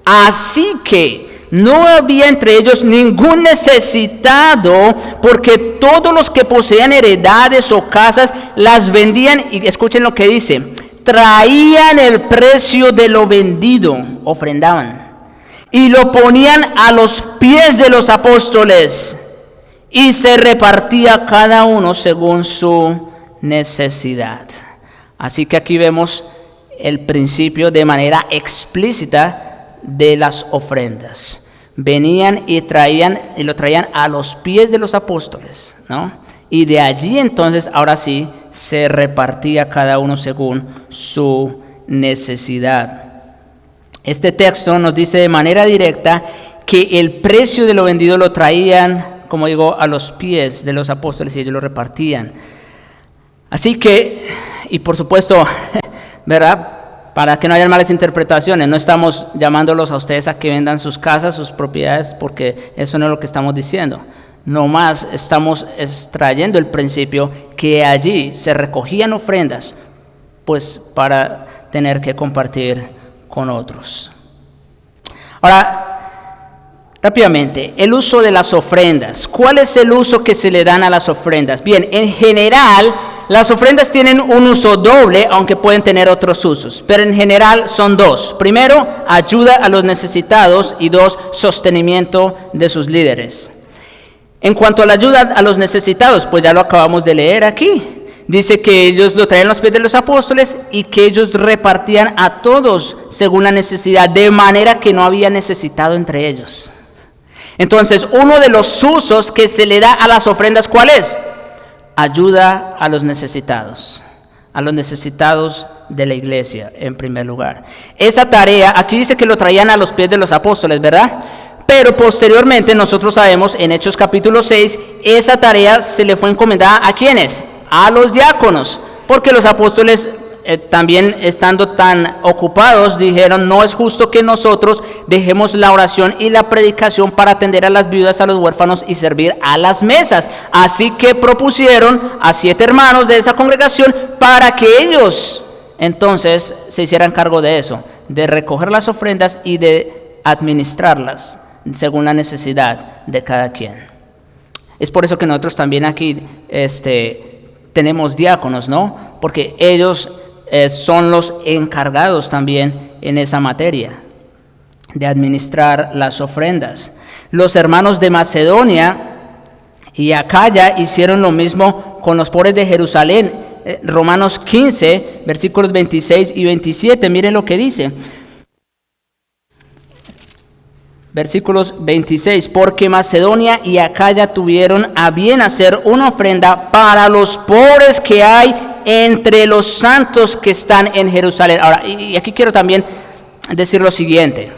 Así que no había entre ellos ningún necesitado, porque todos los que poseían heredades o casas las vendían, y escuchen lo que dice, traían el precio de lo vendido, ofrendaban, y lo ponían a los pies de los apóstoles. Y se repartía cada uno según su necesidad. Así que aquí vemos el principio de manera explícita de las ofrendas. Venían y lo traían a los pies de los apóstoles, ¿no? Y de allí entonces, ahora sí, se repartía cada uno según su necesidad. Este texto nos dice de manera directa que el precio de lo vendido lo traían, como digo, a los pies de los apóstoles y ellos lo repartían. Así que, y por supuesto, ¿verdad? Para que no haya malas interpretaciones, no estamos llamándolos a ustedes a que vendan sus casas, sus propiedades, porque eso no es lo que estamos diciendo. Nomás estamos extrayendo el principio que allí se recogían ofrendas, pues para tener que compartir con otros. Ahora, rápidamente, el uso de las ofrendas. ¿Cuál es el uso que se le dan a las ofrendas? Bien, en general, las ofrendas tienen un uso doble, aunque pueden tener otros usos, pero en general son dos. Primero, ayuda a los necesitados, y dos, sostenimiento de sus líderes. En cuanto a la ayuda a los necesitados, pues ya lo acabamos de leer aquí. Dice que ellos lo traían a los pies de los apóstoles y que ellos repartían a todos según la necesidad, de manera que no había necesitado entre ellos. Entonces, uno de los usos que se le da a las ofrendas, ¿cuál es? Ayuda a los necesitados de la iglesia, en primer lugar. Esa tarea, aquí dice que lo traían a los pies de los apóstoles, ¿verdad? Pero posteriormente nosotros sabemos en Hechos capítulo 6, esa tarea se le fue encomendada ¿a quiénes? A los diáconos, porque los apóstoles también estando tan ocupados dijeron: no es justo que nosotros dejemos la oración y la predicación para atender a las viudas, a los huérfanos y servir a las mesas. Así que propusieron a 7 hermanos de esa congregación para que ellos entonces se hicieran cargo de eso, de recoger las ofrendas y de administrarlas según la necesidad de cada quien. Es por eso que nosotros también aquí tenemos diáconos, ¿no? Porque ellos son los encargados también en esa materia de administrar las ofrendas. Los hermanos de Macedonia y Acaya hicieron lo mismo con los pobres de Jerusalén. Romanos 15, versículos 26 y 27, miren lo que dice. Versículos 26, porque Macedonia y Acaya tuvieron a bien hacer una ofrenda para los pobres que hay entre los santos que están en Jerusalén. Ahora, y aquí quiero también decir lo siguiente: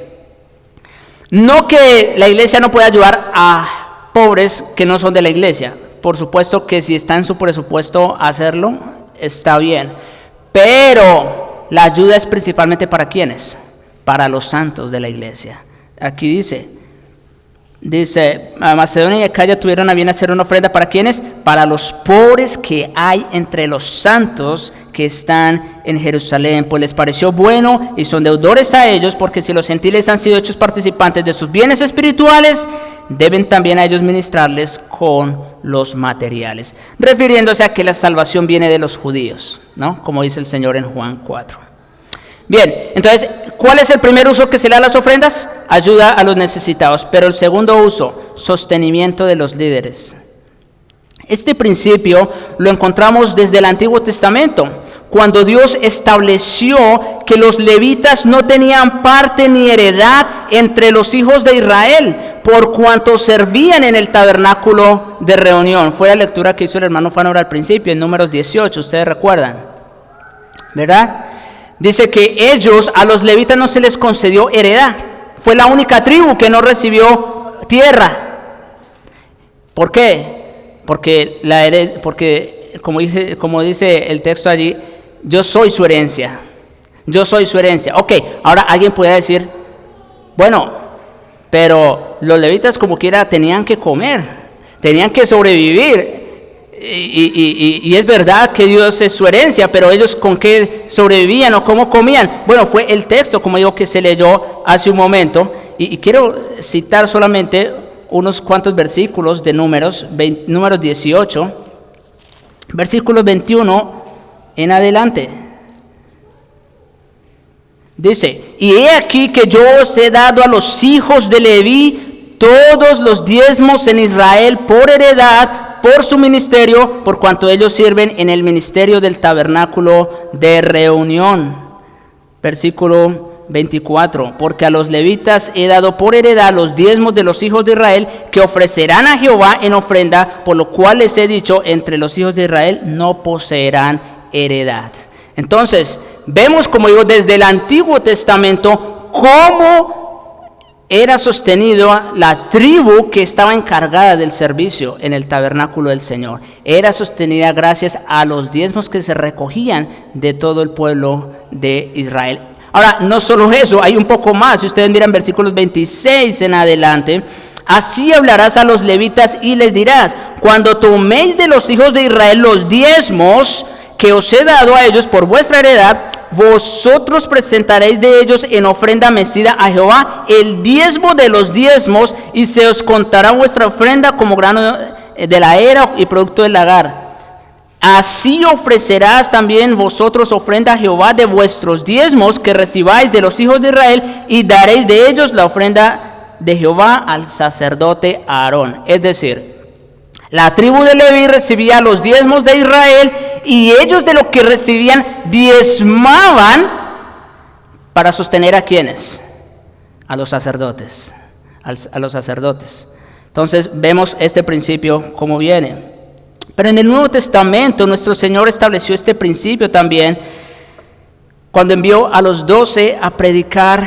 no que la iglesia no pueda ayudar a pobres que no son de la iglesia. Por supuesto que si está en su presupuesto hacerlo, está bien. Pero la ayuda es principalmente para ¿quiénes? Para los santos de la iglesia. Aquí dice, Macedonia y Acaya tuvieron a bien hacer una ofrenda para ¿quiénes? Para los pobres que hay entre los santos que están en Jerusalén, pues les pareció bueno y son deudores a ellos, porque si los gentiles han sido hechos participantes de sus bienes espirituales, deben también a ellos ministrarles con los materiales, refiriéndose a que la salvación viene de los judíos, ¿no? Como dice el Señor en Juan 4. Bien, entonces, ¿cuál es el primer uso que se le da a las ofrendas? Ayuda a los necesitados. Pero el segundo uso, sostenimiento de los líderes. Este principio lo encontramos desde el Antiguo Testamento, cuando Dios estableció que los levitas no tenían parte ni heredad entre los hijos de Israel, por cuanto servían en el tabernáculo de reunión. Fue la lectura que hizo el hermano Fanor al principio, en Números 18, ustedes recuerdan, ¿verdad? Dice que ellos, a los levitas no se les concedió heredad. Fue la única tribu que no recibió tierra. ¿Por qué? Porque como dice el texto allí, yo soy su herencia. Yo soy su herencia. Ok, ahora alguien puede decir, bueno, pero los levitas como quiera tenían que comer, tenían que sobrevivir. Y es verdad que Dios es su herencia, pero ellos ¿con qué sobrevivían o cómo comían? Bueno, fue el texto, como digo, que se leyó hace un momento, y quiero citar solamente unos cuantos versículos de Números 18, versículos 21 en adelante. Dice, y he aquí que yo os he dado a los hijos de Leví todos los diezmos en Israel por heredad, por su ministerio, por cuanto ellos sirven en el ministerio del tabernáculo de reunión. Versículo 24, porque a los levitas he dado por heredad los diezmos de los hijos de Israel, que ofrecerán a Jehová en ofrenda, por lo cual les he dicho, entre los hijos de Israel no poseerán heredad. Entonces, vemos, como digo, desde el Antiguo Testamento, cómo era sostenido la tribu que estaba encargada del servicio en el tabernáculo del Señor. Era sostenida gracias a los diezmos que se recogían de todo el pueblo de Israel. Ahora, no solo eso, hay un poco más. Si ustedes miran versículos 26 en adelante, así hablarás a los levitas y les dirás, cuando toméis de los hijos de Israel los diezmos que os he dado a ellos por vuestra heredad, vosotros presentaréis de ellos en ofrenda mecida a Jehová el diezmo de los diezmos, y se os contará vuestra ofrenda como grano de la era y producto del lagar. Así ofrecerás también vosotros ofrenda a Jehová de vuestros diezmos que recibáis de los hijos de Israel, y daréis de ellos la ofrenda de Jehová al sacerdote Aarón. Es decir, la tribu de Leví recibía los diezmos de Israel, y ellos de lo que recibían diezmaban para sostener a ¿quiénes? A los sacerdotes. A los sacerdotes. Entonces vemos este principio como viene. Pero en el Nuevo Testamento nuestro Señor estableció este principio también cuando envió a los 12 a predicar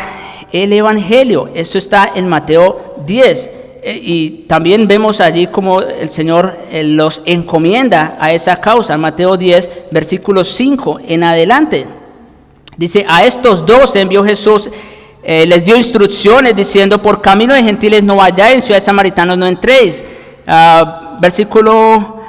el Evangelio. Esto está en Mateo 10. Y también vemos allí como el Señor los encomienda a esa causa. Mateo 10, versículo 5 en adelante. Dice, a estos 12 envió Jesús, les dio instrucciones diciendo, por camino de gentiles no vayáis, en ciudades samaritanas no entréis. Versículo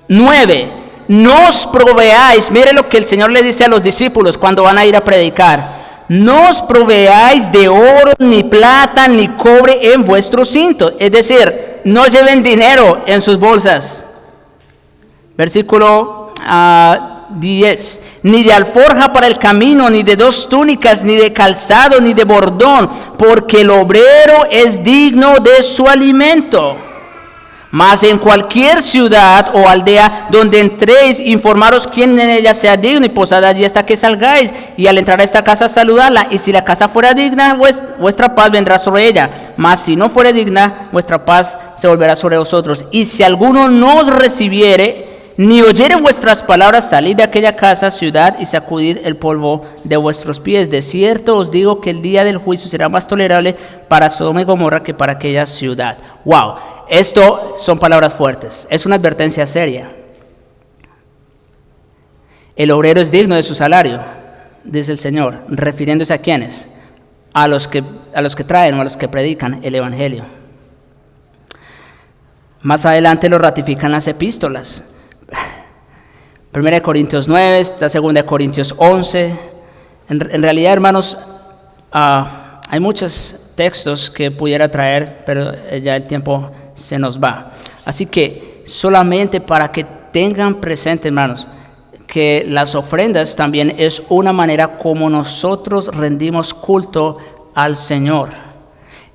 9, no os proveáis, mire lo que el Señor le dice a los discípulos cuando van a ir a predicar. No os proveáis de oro, ni plata, ni cobre en vuestros cintos. Es decir, no lleven dinero en sus bolsas. Versículo 10. Ni de alforja para el camino, ni de 2 túnicas, ni de calzado, ni de bordón, porque el obrero es digno de su alimento. Mas en cualquier ciudad o aldea donde entréis, informaros quién en ella sea digno y posad allí hasta que salgáis, y al entrar a esta casa saludarla, y si la casa fuera digna, vuestra paz vendrá sobre ella, mas si no fuera digna, vuestra paz se volverá sobre vosotros. Y si alguno no os recibiere, ni oyere vuestras palabras, salid de aquella casa, ciudad, y sacudid el polvo de vuestros pies. De cierto os digo que el día del juicio será más tolerable para Sodoma y Gomorra que para aquella ciudad. Wow. Esto son palabras fuertes, es una advertencia seria. El obrero es digno de su salario, dice el Señor, refiriéndose a quiénes, a los que traen o a los que predican el Evangelio. Más adelante lo ratifican las epístolas. 1 Corintios 9, 2 Corintios 11. En realidad, hermanos, hay muchos textos que pudiera traer, pero ya el tiempo se nos va. Así que solamente para que tengan presente, hermanos, que las ofrendas también es una manera como nosotros rendimos culto al Señor.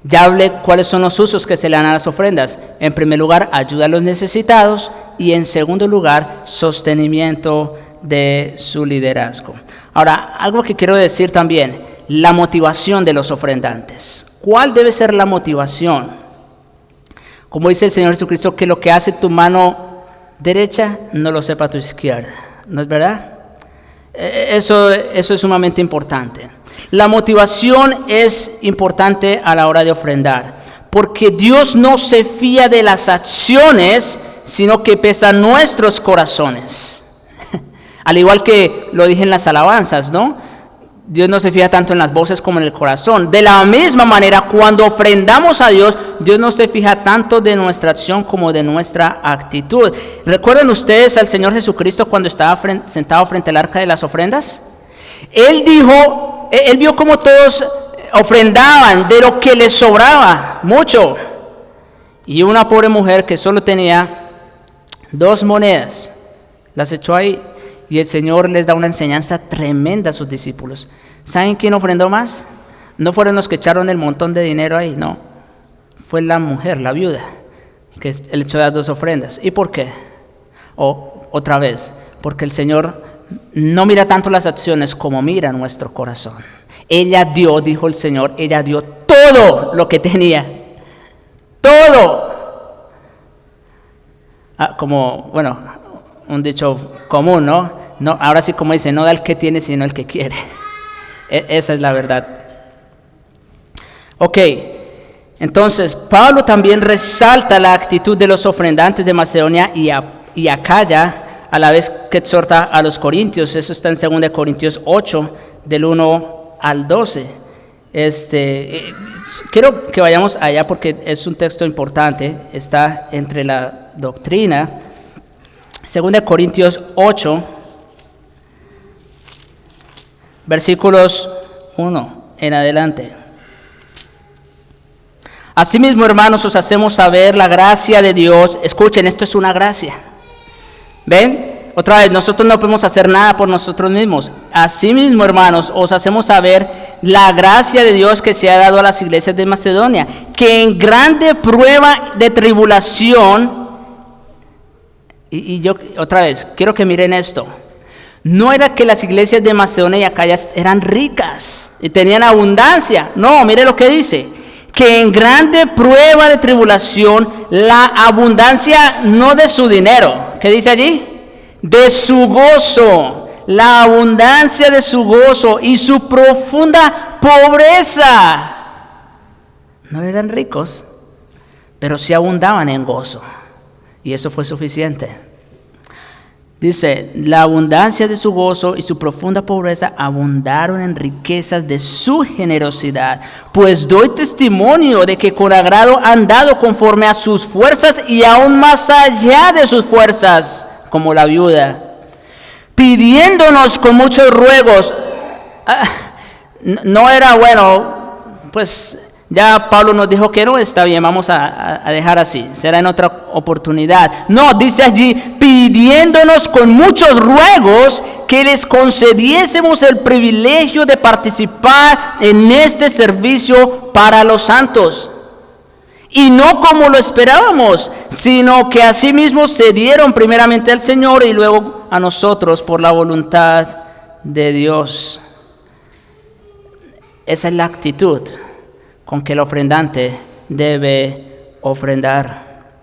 Ya hablé cuáles son los usos que se le dan a las ofrendas. En primer lugar, ayuda a los necesitados, y en segundo lugar, sostenimiento de su liderazgo. Ahora, algo que quiero decir también, la motivación de los ofrendantes. ¿Cuál debe ser la motivación? Como dice el Señor Jesucristo, que lo que hace tu mano derecha no lo sepa tu izquierda. ¿No es verdad? Eso es sumamente importante. La motivación es importante a la hora de ofrendar, porque Dios no se fía de las acciones, sino que pesa nuestros corazones. Al igual que lo dije en las alabanzas, ¿no? Dios no se fija tanto en las voces como en el corazón. De la misma manera, cuando ofrendamos a Dios, Dios no se fija tanto de nuestra acción como de nuestra actitud. ¿Recuerdan ustedes al Señor Jesucristo cuando estaba sentado frente al arca de las ofrendas? Él vio cómo todos ofrendaban de lo que les sobraba, mucho. Y una pobre mujer que solo tenía 2 monedas, las echó ahí. Y el Señor les da una enseñanza tremenda a sus discípulos. ¿Saben quién ofrendó más? No fueron los que echaron el montón de dinero ahí, no. Fue la mujer, la viuda, que él echó las 2 ofrendas. ¿Y por qué? Otra vez, porque el Señor no mira tanto las acciones como mira nuestro corazón. Ella dio, dijo el Señor, ella dio todo lo que tenía. Todo. Como, bueno, un dicho común, ¿no? No, ahora sí, como dice, no da el que tiene, sino el que quiere. Esa es la verdad. Ok, entonces Pablo también resalta la actitud de los ofrendantes de Macedonia y Acaya, a la vez que exhorta a los corintios. Eso está en 2 Corintios 8, del 1 al 12. Quiero que vayamos allá porque es un texto importante, está entre la doctrina. 2 Corintios 8, versículos 1 en adelante. Asimismo, hermanos, os hacemos saber la gracia de Dios. Escuchen, esto es una gracia. ¿Ven? Otra vez, nosotros no podemos hacer nada por nosotros mismos. Asimismo, hermanos, os hacemos saber la gracia de Dios que se ha dado a las iglesias de Macedonia, que en grande prueba de tribulación, y yo otra vez, quiero que miren esto. No era que las iglesias de Macedonia y Acaya eran ricas y tenían abundancia. No, mire lo que dice. Que en grande prueba de tribulación, la abundancia no de su dinero. ¿Qué dice allí? De su gozo. La abundancia de su gozo y su profunda pobreza No eran ricos, pero sí abundaban en gozo. Y eso fue suficiente. Dice, la abundancia de su gozo y su profunda pobreza abundaron en riquezas de su generosidad. Pues doy testimonio de que con agrado han dado conforme a sus fuerzas y aún más allá de sus fuerzas, como la viuda, pidiéndonos con muchos ruegos. No era bueno, pues ya Pablo nos dijo que no, está bien, vamos a dejar así, será en otra oportunidad. No, dice allí, pidiéndonos con muchos ruegos que les concediésemos el privilegio de participar en este servicio para los santos. Y no como lo esperábamos, sino que asimismo se dieron primeramente al Señor y luego a nosotros por la voluntad de Dios. Esa es la actitud con que el ofrendante debe ofrendar.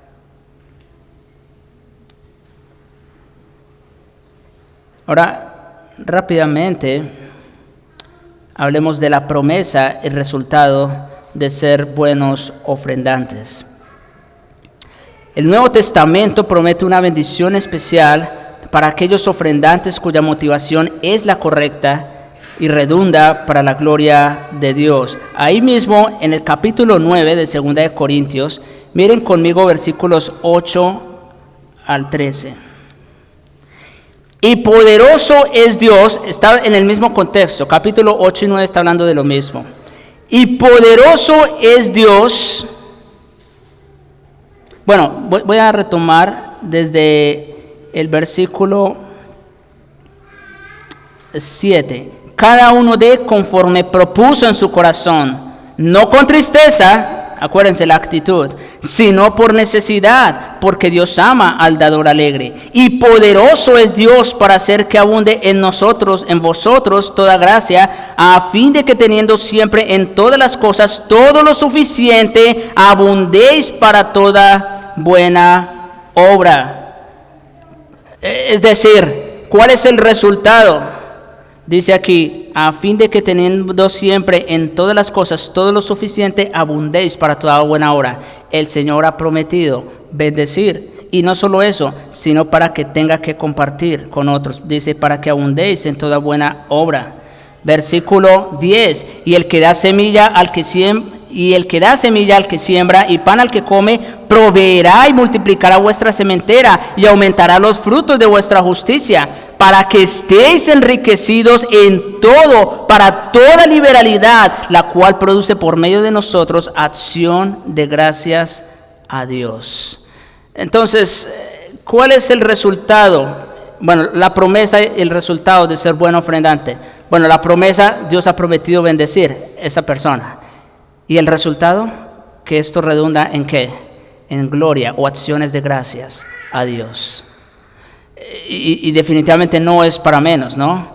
Ahora, rápidamente, hablemos de la promesa y resultado de ser buenos ofrendantes. El Nuevo Testamento promete una bendición especial para aquellos ofrendantes cuya motivación es la correcta y redunda para la gloria de Dios. Ahí mismo, en el capítulo 9 de 2 de Corintios, miren conmigo versículos 8 al 13. Y poderoso es Dios, está en el mismo contexto, capítulo 8 y 9 está hablando de lo mismo. Y poderoso es Dios. Bueno, voy a retomar desde el versículo 7. Cada uno dé conforme propuso en su corazón, no con tristeza, acuérdense la actitud, sino por necesidad, porque Dios ama al dador alegre. Y poderoso es Dios para hacer que abunde en nosotros, en vosotros, toda gracia, a fin de que teniendo siempre en todas las cosas todo lo suficiente, abundéis para toda buena obra. Es decir, ¿cuál es el resultado? Dice aquí, a fin de que teniendo siempre en todas las cosas todo lo suficiente, abundéis para toda buena obra. El Señor ha prometido bendecir, y no solo eso, sino para que tenga que compartir con otros. Dice, para que abundéis en toda buena obra. Versículo 10, y el que da semilla al que siembra y pan al que come, proveerá y multiplicará vuestra sementera y aumentará los frutos de vuestra justicia, para que estéis enriquecidos en todo, para toda liberalidad, la cual produce por medio de nosotros acción de gracias a Dios. Entonces, ¿cuál es el resultado? Bueno, la promesa y el resultado de ser buen ofrendante. Bueno, la promesa, Dios ha prometido bendecir a esa persona. ¿Y el resultado? Que esto redunda en ¿qué? En gloria o acciones de gracias a Dios. Y definitivamente no es para menos, ¿no?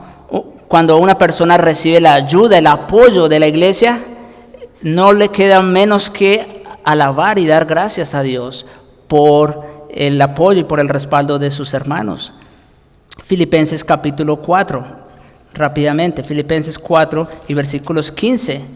Cuando una persona recibe la ayuda, el apoyo de la iglesia, no le queda menos que alabar y dar gracias a Dios por el apoyo y por el respaldo de sus hermanos. Filipenses capítulo 4, rápidamente, Filipenses 4 y versículos 15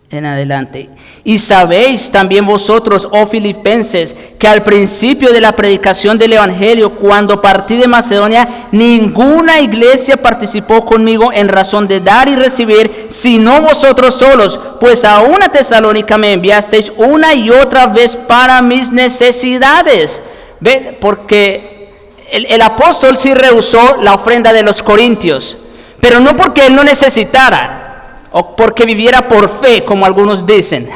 en adelante. Y sabéis también vosotros, oh filipenses, que al principio de la predicación del evangelio, cuando partí de Macedonia, ninguna iglesia participó conmigo en razón de dar y recibir, sino vosotros solos, pues a una Tesalónica me enviasteis una y otra vez para mis necesidades. ¿Ve? Porque el apóstol sí rehusó la ofrenda de los corintios, pero no porque él no necesitara, o porque viviera por fe, como algunos dicen.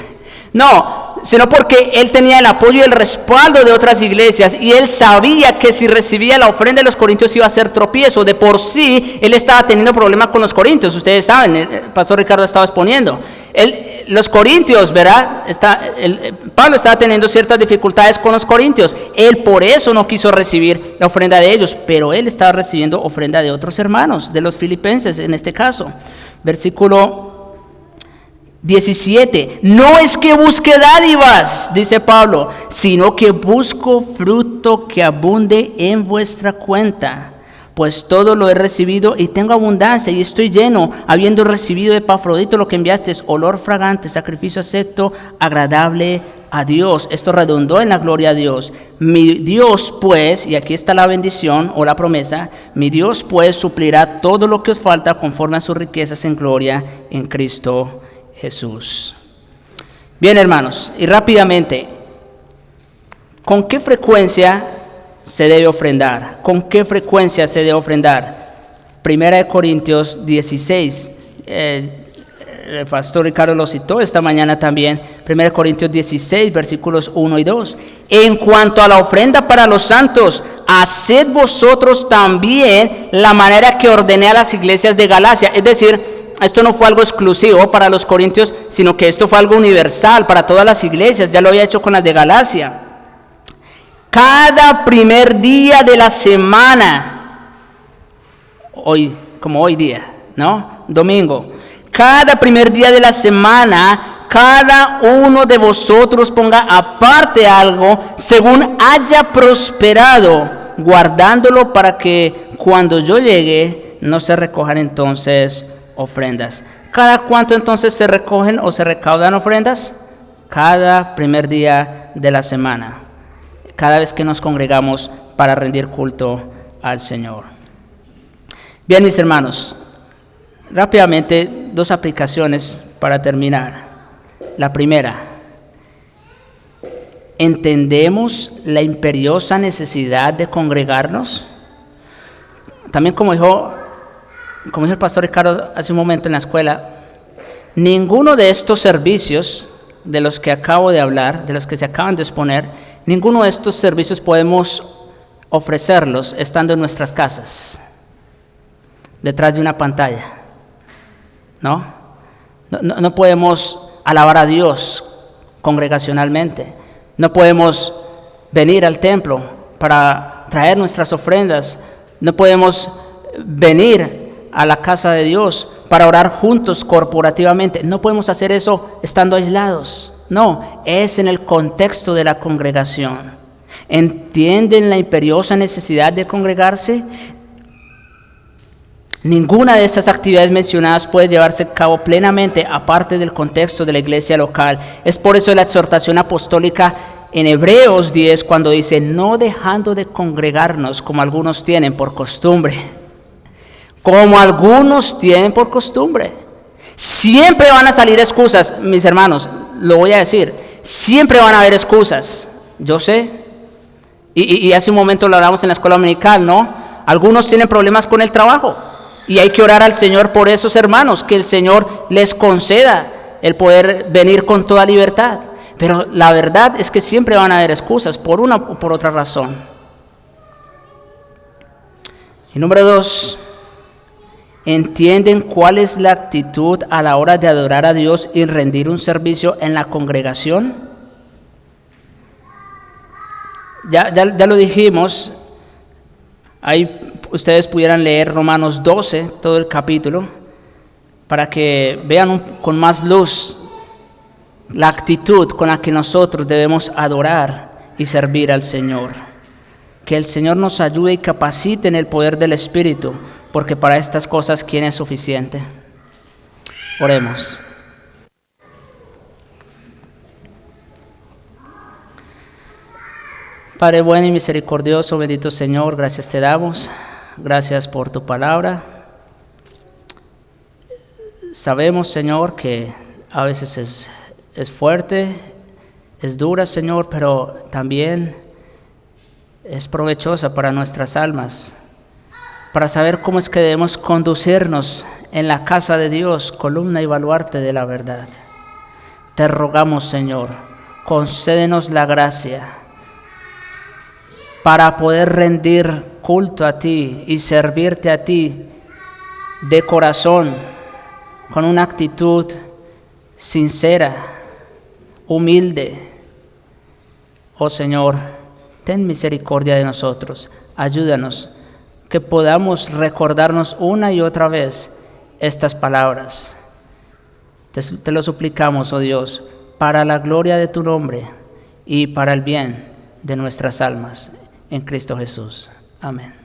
No, sino porque él tenía el apoyo y el respaldo de otras iglesias, y él sabía que si recibía la ofrenda de los corintios iba a ser tropiezo. De por sí, él estaba teniendo problemas con los corintios. Ustedes saben, el pastor Ricardo estaba exponiendo. Los corintios, ¿verdad? Pablo estaba teniendo ciertas dificultades con los corintios. Él por eso no quiso recibir la ofrenda de ellos, pero él estaba recibiendo ofrenda de otros hermanos, de los filipenses en este caso. Versículo 17, no es que busque dádivas, dice Pablo, sino que busco fruto que abunde en vuestra cuenta, Pues todo lo he recibido y tengo abundancia y estoy lleno, habiendo recibido de Epafrodito lo que enviaste, olor fragante, sacrificio acepto, agradable a Dios. Esto redundó en la gloria a Dios. Mi Dios pues, y aquí está la bendición o la promesa, mi Dios pues suplirá todo lo que os falta conforme a sus riquezas en gloria en Cristo Jesús. Bien, hermanos, y rápidamente, ¿con qué frecuencia se debe ofrendar? ¿Con qué frecuencia se debe ofrendar? Primera de Corintios 16, el pastor Ricardo lo citó esta mañana también. 1 Corintios 16, versículos 1 y 2. En cuanto a la ofrenda para los santos, haced vosotros también la manera que ordené a las iglesias de Galacia. Es decir, esto no fue algo exclusivo para los corintios, sino que esto fue algo universal para todas las iglesias. Ya lo había hecho con las de Galacia. Cada primer día de la semana, hoy, como hoy día, ¿no? Domingo. Cada primer día de la semana, cada uno de vosotros ponga aparte algo según haya prosperado, guardándolo para que cuando yo llegue no se recojan entonces ofrendas. ¿Cada cuánto entonces se recogen o se recaudan ofrendas? Cada primer día de la semana, cada vez que nos congregamos para rendir culto al Señor. Bien, mis hermanos, rápidamente, 2 aplicaciones para terminar. La primera, ¿entendemos la imperiosa necesidad de congregarnos? También como dijo el pastor Ricardo hace un momento en la escuela, ninguno de estos servicios de los que acabo de hablar, de los que se acaban de exponer, ninguno de estos servicios podemos ofrecerlos estando en nuestras casas, detrás de una pantalla. No podemos alabar a Dios congregacionalmente. No podemos venir al templo para traer nuestras ofrendas. No podemos venir a la casa de Dios para orar juntos corporativamente. No podemos hacer eso estando aislados. No, es en el contexto de la congregación. ¿Entienden la imperiosa necesidad de congregarse? Ninguna de estas actividades mencionadas puede llevarse a cabo plenamente aparte del contexto de la iglesia local. Es por eso la exhortación apostólica en Hebreos 10 cuando dice, no dejando de congregarnos como algunos tienen por costumbre. Como algunos tienen por costumbre. Siempre van a salir excusas, mis hermanos, lo voy a decir. Siempre van a haber excusas, yo sé. Y hace un momento lo hablamos en la escuela dominical, ¿no? Algunos tienen problemas con el trabajo. Y hay que orar al Señor por esos hermanos, que el Señor les conceda el poder venir con toda libertad. Pero la verdad es que siempre van a haber excusas, por una o por otra razón. Y número 2, ¿entienden cuál es la actitud a la hora de adorar a Dios y rendir un servicio en la congregación? Ya lo dijimos, ahí ustedes pudieran leer Romanos 12, todo el capítulo, para que vean con más luz la actitud con la que nosotros debemos adorar y servir al Señor. Que el Señor nos ayude y capacite en el poder del Espíritu, porque para estas cosas, ¿quién es suficiente? Oremos. Padre bueno y misericordioso, bendito Señor, gracias te damos. Gracias por tu palabra. Sabemos, Señor, que a veces es fuerte, es dura, Señor, pero también es provechosa para nuestras almas, para saber cómo es que debemos conducirnos en la casa de Dios, columna y baluarte de la verdad. Te rogamos, Señor, concédenos la gracia para poder rendir culto a ti y servirte a ti de corazón, con una actitud sincera, humilde. Oh Señor, ten misericordia de nosotros, ayúdanos, que podamos recordarnos una y otra vez estas palabras. Te lo suplicamos, oh Dios, para la gloria de tu nombre y para el bien de nuestras almas, en Cristo Jesús. Amén.